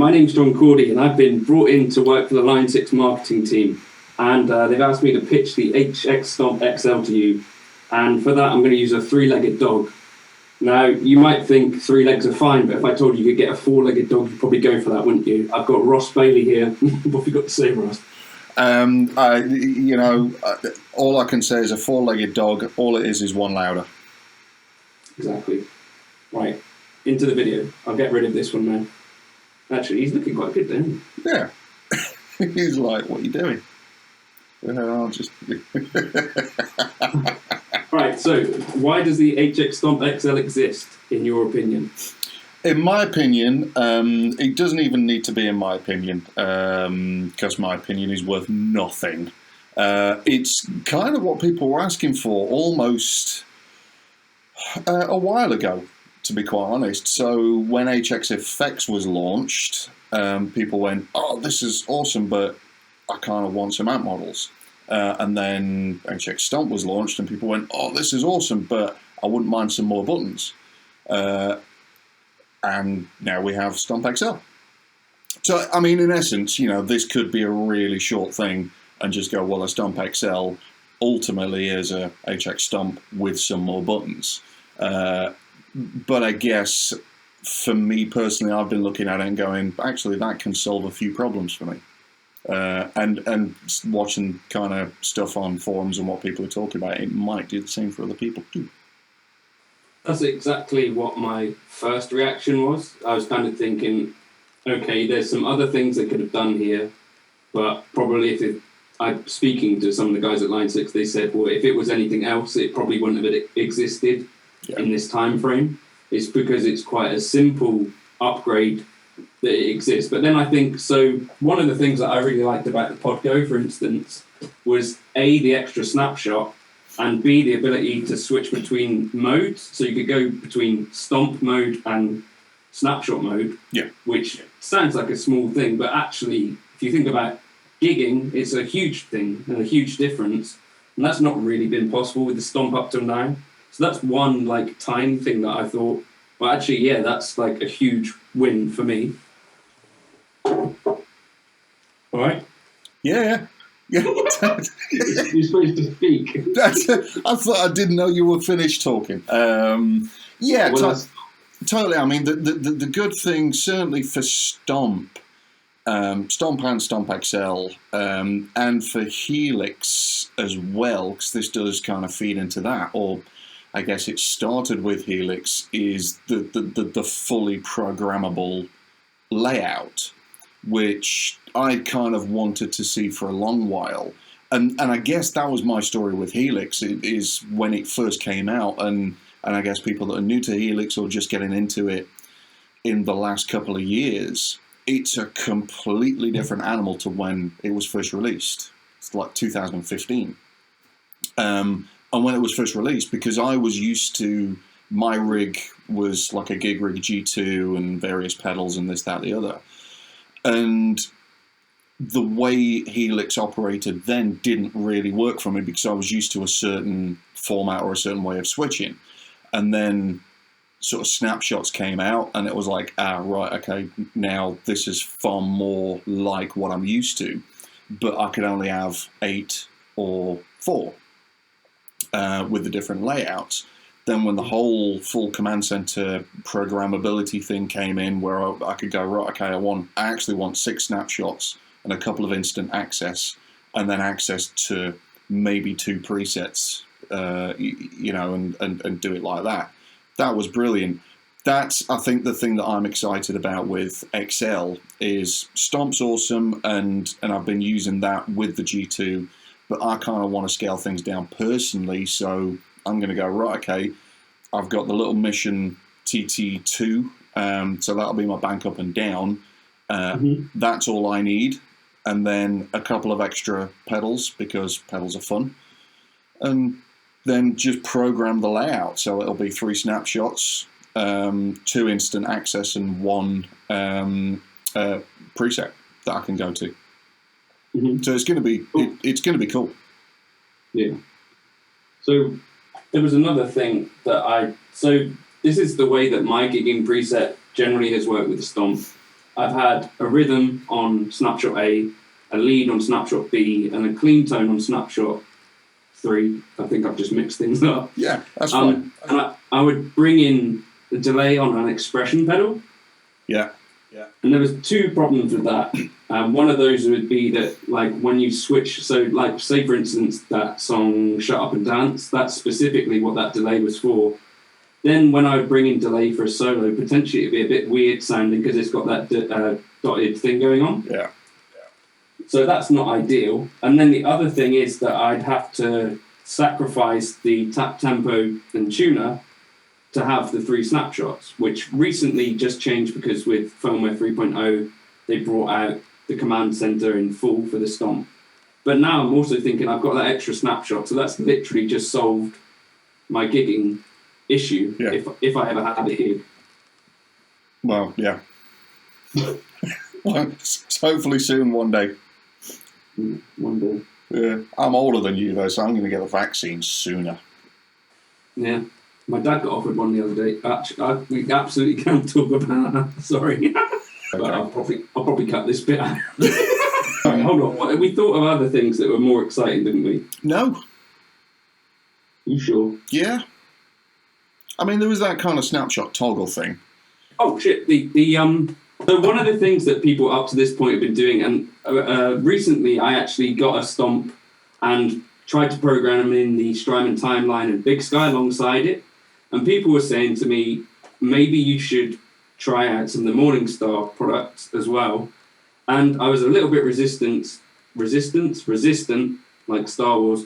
my name's John Cordy, and I've been brought in to work for the Line 6 marketing team. And they've asked me to pitch the HX Stomp XL to you. And for that, I'm going to use a three-legged dog. Now, you might think 3 legs are fine, but if I told you you could get a 4-legged dog, you'd probably go for that, wouldn't you? I've got Ross Bailey here. What have you got to say, Ross? All I can say is a 4-legged dog. All it is one louder. Exactly. Right, into the video. I'll get rid of this one now. Actually, he's looking quite good then. Yeah. He's like, what are you doing? I'll just... Right, so why does the HX Stomp XL exist, in your opinion? In my opinion, it doesn't even need to be in my opinion, because my opinion is worth nothing. It's kind of what people were asking for almost a while ago, to be quite honest. So when HX Effects was launched, people went, oh, this is awesome, but I kind of want some amp models. And then HX Stomp was launched and people went, oh, this is awesome, but I wouldn't mind some more buttons. And now we have Stomp XL. So, I mean, in essence, this could be a really short thing and just go, well, a Stomp XL ultimately is a HX Stomp with some more buttons. But I guess for me personally, I've been looking at it and going, actually, that can solve a few problems for me. And watching kind of stuff on forums and what people are talking about, it might do the same for other people too. That's exactly what my first reaction was. I was kind of thinking, okay, there's some other things they could have done here, but probably I'm speaking to some of the guys at Line 6, they said, well, if it was anything else, it probably wouldn't have existed in this time frame. It's because it's quite a simple upgrade that it exists. But then I think, so one of the things that I really liked about the Pod Go, for instance, was A, the extra snapshot, and B, the ability to switch between modes. So you could go between stomp mode and snapshot mode, which sounds like a small thing, but actually, if you think about gigging, it's a huge thing and a huge difference. And that's not really been possible with the Stomp up till now. So that's one tiny thing that I thought, well, actually, that's a huge win for me. All right? Yeah. You're supposed to speak. I thought I didn't know you were finished talking. Totally. I mean, the good thing, certainly for Stomp and Stomp XL, and for Helix as well, because this does kind of feed into that, or I guess it started with Helix, is the fully programmable layout, which I kind of wanted to see for a long while. And I guess that was my story with Helix. It is when it first came out, and I guess people that are new to Helix or just getting into it in the last couple of years, it's a completely different animal to when it was first released. It's like 2015. And when it was first released, because I was used to, my rig was like a gig rig G2 and various pedals and this, that, the other. And the way Helix operated then didn't really work for me because I was used to a certain format or a certain way of switching. And then sort of snapshots came out and it was like, right, okay, now this is far more like what I'm used to. But I could only have 8 or 4 with the different layouts. Then when the whole full command center programmability thing came in, where I could go, right, okay, I actually want 6 snapshots and a couple of instant access, and then access to maybe 2 presets, and do it like that. That was brilliant. That's, I think, the thing that I'm excited about with XL is Stomp's awesome, and I've been using that with the G2, but I kind of want to scale things down personally, so I'm going to go, right, okay, I've got the little Mission TT2, so that'll be my bank up and down. That's all I need. And then a couple of extra pedals, because pedals are fun. And then just program the layout. So it'll be 3 snapshots, 2 instant access, and 1 preset that I can go to. So it's going to be it's going to be cool. Yeah. So there was another thing that so this is the way that my gigging preset generally has worked with the Stomp. I've had a rhythm on snapshot A, a lead on snapshot B, and a clean tone on snapshot 3. I think I've just mixed things up. Yeah, that's fine. And I would bring in the delay on an expression pedal. Yeah. And there was 2 problems with that. One of those would be that, like, when you switch, so, like, say, for instance, that song Shut Up and Dance, that's specifically what that delay was for. Then when I would bring in delay for a solo, potentially it'd be a bit weird sounding because it's got that dotted thing going on. Yeah. So that's not ideal. And then the other thing is that I'd have to sacrifice the tap tempo and tuner to have the 3 snapshots, which recently just changed because with firmware 3.0, they brought out the command center in full for the Stomp. But now I'm also thinking I've got that extra snapshot, so that's literally just solved my gigging issue if I ever had it here. Well, yeah. Well, hopefully soon, one day. One day. Yeah, I'm older than you though, so I'm going to get the vaccine sooner. Yeah. My dad got offered one the other day. Actually, we absolutely can't talk about that. Sorry. But I'll probably cut this bit out. Right, hold on. We thought of other things that were more exciting, didn't we? No. You sure? Yeah. I mean, there was that kind of snapshot toggle thing. Oh shit! So one of the things that people up to this point have been doing, and recently I actually got a Stomp and tried to program in the Strymon timeline and Big Sky alongside it, and people were saying to me, maybe you should try out some of the Morningstar products as well. And I was a little bit resistant, like Star Wars,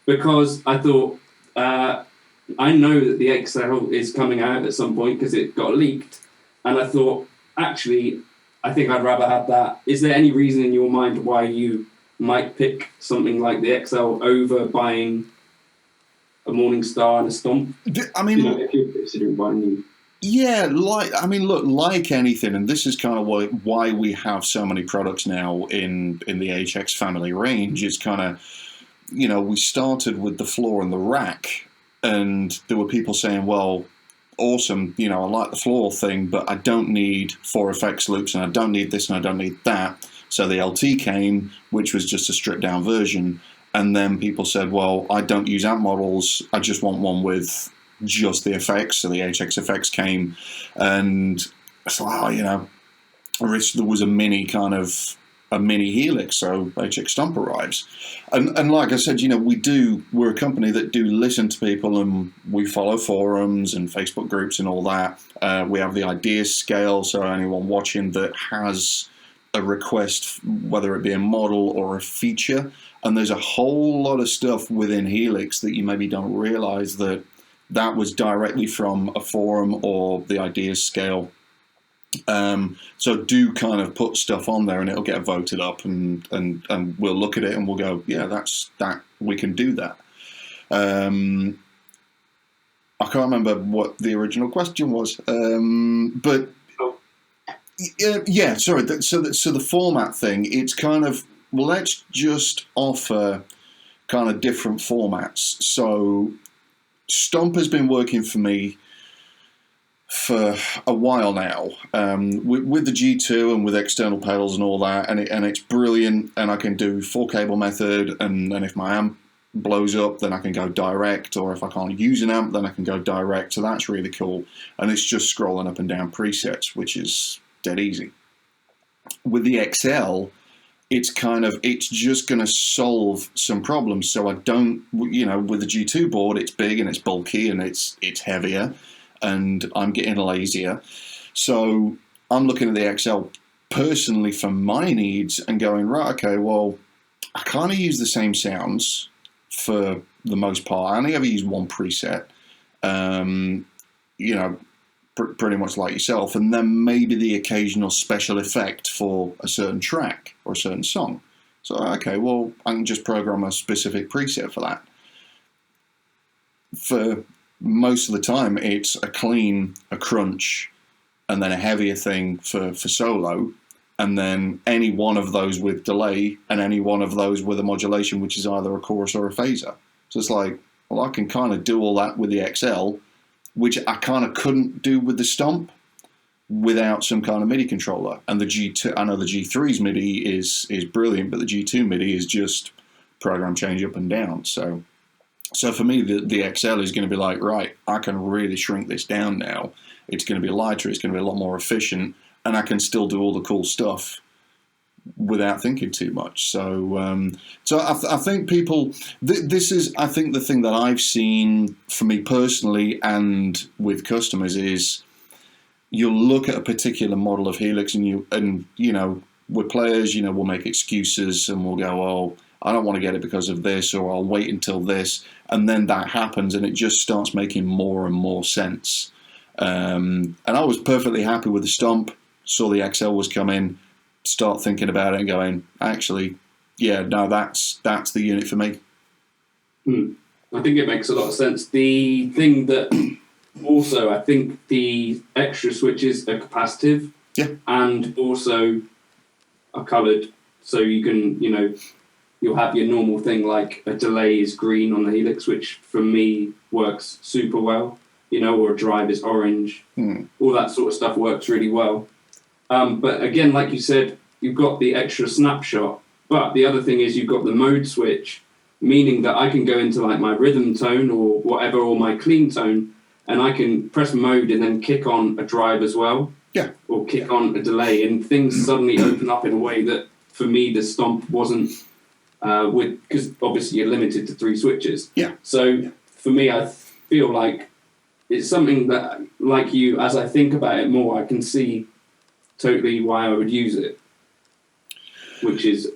because I thought, I know that the XL is coming out at some point because it got leaked, and I thought, actually, I think I'd rather have that. Is there any reason in your mind why you might pick something like the XL over buying a Morningstar and a Stomp? I mean, if you're considering buying them. Yeah, like anything, and this is kind of why we have so many products now in the HX family range. Is kind of, we started with the floor and the rack, and there were people saying, well, awesome, I like the floor thing, but I don't need 4 effects loops, and I don't need this, and I don't need that. So the LT came, which was just a stripped down version, and then people said, well, I don't use amp models, I just want one with just the effects. So the HX effects came, and it's like, I wish there was a mini helix, so HX Stomp arrives. And like I said, we're a company that do listen to people, and we follow forums and Facebook groups and all that. We have the ideas scale, so anyone watching that has a request, whether it be a model or a feature, and there's a whole lot of stuff within Helix that you maybe don't realize that was directly from a forum or the ideas scale. So do kind of put stuff on there, and it'll get voted up, and we'll look at it and we'll go, yeah, that we can do that. I can't remember what the original question was, but yeah, sorry. So the format thing, it's kind of, let's just offer kind of different formats. So Stomp has been working for me for a while now, with the G2 and with external pedals and all that, and it's brilliant, and I can do 4-cable method, and if my amp blows up, then I can go direct, or if I can't use an amp, then I can go direct, so that's really cool, and it's just scrolling up and down presets, which is dead easy. With the XL, it's just going to solve some problems, so I don't, with the G2 board, it's big and it's bulky and it's heavier, and I'm getting lazier. So I'm looking at the XL personally for my needs and going, right, okay, well, I kind of use the same sounds for the most part. I only ever use one preset, pretty much like yourself, and then maybe the occasional special effect for a certain track or a certain song. So, okay, well, I can just program a specific preset for that. For most of the time, it's a clean, a crunch, and then a heavier thing for solo, and then any one of those with delay, and any one of those with a modulation, which is either a chorus or a phaser. So it's like, well, I can kind of do all that with the XL, which I kind of couldn't do with the Stomp, without some kind of MIDI controller. And the G2, I know the G3's MIDI is brilliant, but the G2 MIDI is just program change up and down. So for me, the XL is going to be like, right, I can really shrink this down now. It's going to be lighter. It's going to be a lot more efficient, and I can still do all the cool stuff without thinking too much. So I think people, this is, I think, the thing that I've seen for me personally and with customers is you'll look at a particular model of Helix and you know, with players, you know, we'll make excuses and we'll go, oh, I don't want to get it because of this, or I'll wait until this, and then that happens and it just starts making more and more sense. And I was perfectly happy with the Stomp, saw the XL was coming, start thinking about it and going, actually, yeah, no, that's the unit for me. I think it makes a lot of sense. The thing that also, I think the extra switches are capacitive, and also are coloured, so you can, you know, you'll have your normal thing like a delay is green on the Helix, which for me works super well, you know, or a drive is orange. All that sort of stuff works really well. But again, like you said, you've got the extra snapshot, but the other thing is you've got the mode switch, meaning that I can go into like my rhythm tone or whatever, or my clean tone, and I can press mode and then kick on a drive as well. Yeah. Or kick on a delay, and things suddenly open up in a way that for me the Stomp wasn't, because obviously you're limited to 3 switches. Yeah. So for me, I feel like it's something that, like you, as I think about it more, I can see totally why I would use it, which is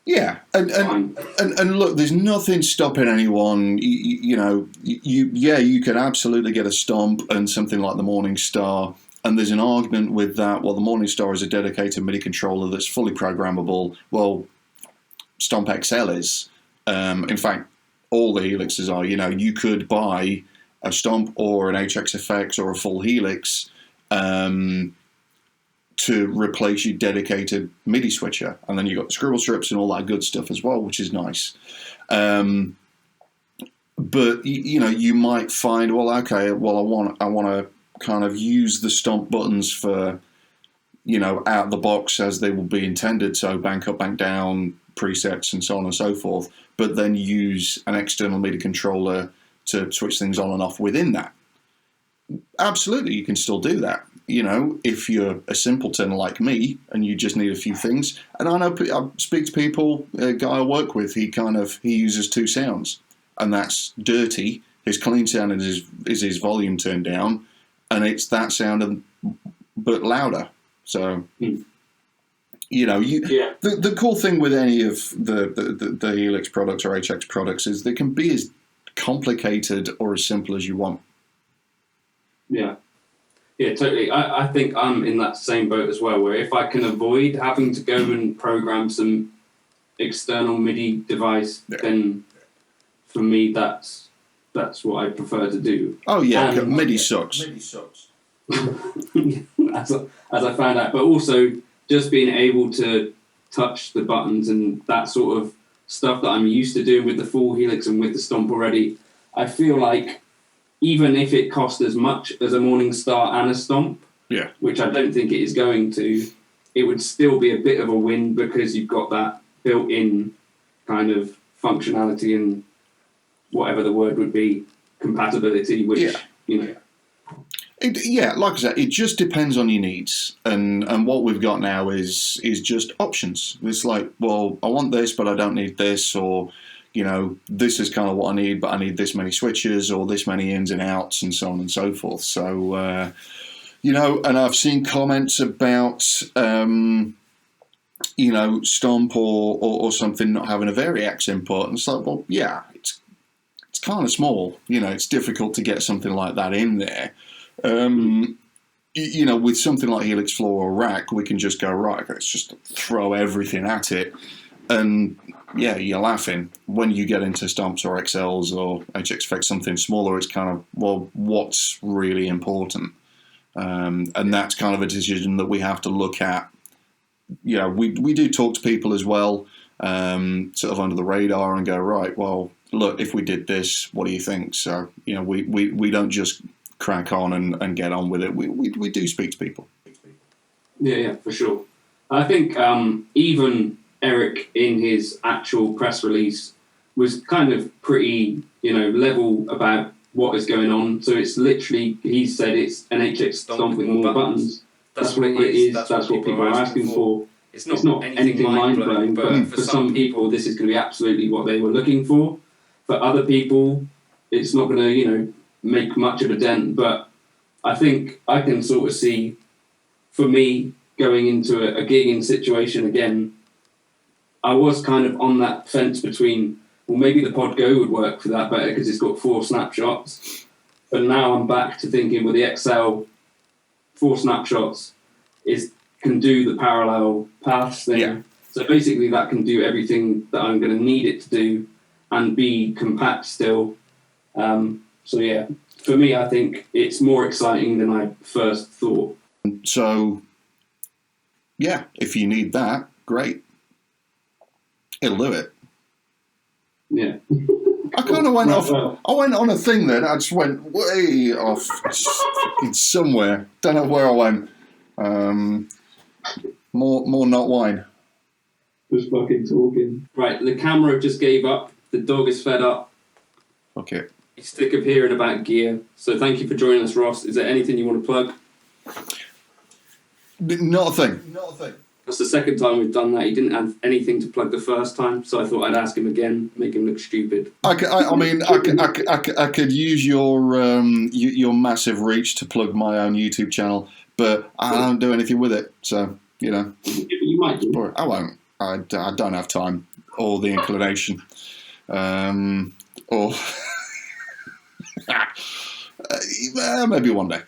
and look, there's nothing stopping anyone. You know, you could absolutely get a Stomp and something like the Morningstar, and there's an argument with that. Well, the Morningstar is a dedicated MIDI controller that's fully programmable. Well, Stomp XL is. In fact, all the Helixes are. You know, you could buy a Stomp or an HX Effects or a full Helix to replace your dedicated MIDI switcher, and then you've got the scribble strips and all that good stuff as well, which is nice. But you know, you might find, well, okay, well, I want to kind of use the Stomp buttons for, you know, out of the box as they will be intended, so bank up, bank down, presets, and so on and so forth. But then use an external MIDI controller to switch things on and off within that. Absolutely, you can still do that. You know, if you're a simpleton like me and you just need a few things. And I know, I speak to people, a guy I work with, he uses 2 sounds, and that's dirty. His clean sound is his volume turned down, and it's that sound but louder. So, you know, the cool thing with any of the Helix products or HX products is they can be as complicated or as simple as you want. Yeah, totally. I think I'm in that same boat as well, where if I can avoid having to go and program some external MIDI device, then for me that's what I prefer to do. Oh yeah, MIDI sucks. as I found out, but also just being able to touch the buttons and that sort of stuff that I'm used to doing with the full Helix and with the Stomp already, I feel like even if it cost as much as a Morningstar and a Stomp, which I don't think it is going to, it would still be a bit of a win because you've got that built-in kind of functionality and whatever the word would be, compatibility, which, you know. Like I said, it just depends on your needs, and what we've got now is just options. It's like, well, I want this, but I don't need this, or, you know, this is kind of what I need, but I need this many switches or this many ins and outs and so on and so forth. So, you know, and I've seen comments about, you know, Stomp or something not having a Variax input. And it's like, well, yeah, it's kind of small. You know, it's difficult to get something like that in there. You know, with something like Helix Floor or Rack, we can just go, right, let's just throw everything at it. And yeah, you're laughing. When you get into Stomps or XLs or HX Effects, something smaller, it's kind of, well, what's really important? And that's kind of a decision that we have to look at. You know, we do talk to people as well, sort of under the radar, and go, right, well, look, if we did this, what do you think? So, you know, we don't just crack on and get on with it. We do speak to people. Yeah, for sure. I think even Eric in his actual press release was kind of pretty, level about what is going on. So it's literally, he said it's an HX Stomp with more buttons. That's what it is. That's what people are asking for. It's not anything mind-blowing, but for some people, this is going to be absolutely what they were looking for. For other people, it's not going to, make much of a dent. But I think I can sort of see, for me, going into a gigging situation again, I was kind of on that fence between, well, maybe the Pod Go would work for that better because it's got 4 snapshots. But now I'm back to thinking with the XL, 4 snapshots can do the parallel paths thing. Yeah. So basically that can do everything that I'm going to need it to do and be compact still. So yeah, for me, I think it's more exciting than I first thought. So, yeah, if you need that, great. It'll do it. Yeah. I kind of went off. I went on a thing then. I just went way off somewhere. Don't know where I went. More not wine. Just fucking talking. Right, the camera just gave up. The dog is fed up. Okay. He's sick of hearing about gear. So thank you for joining us, Ross. Is there anything you want to plug? Not a thing. That's the second time we've done that. He didn't have anything to plug the first time, so I thought I'd ask him again, make him look stupid. I could use your massive reach to plug my own YouTube channel, but I don't do anything with it. So You might do. I won't. I don't have time or the inclination, or maybe one day.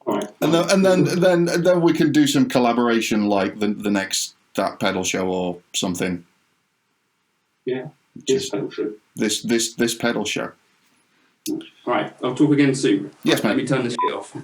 All right. And then we can do some collaboration, like the next that pedal show or something. Yeah, this pedal show. This pedal show. All right, I'll talk again soon. Yes, mate. Let me turn this shit off.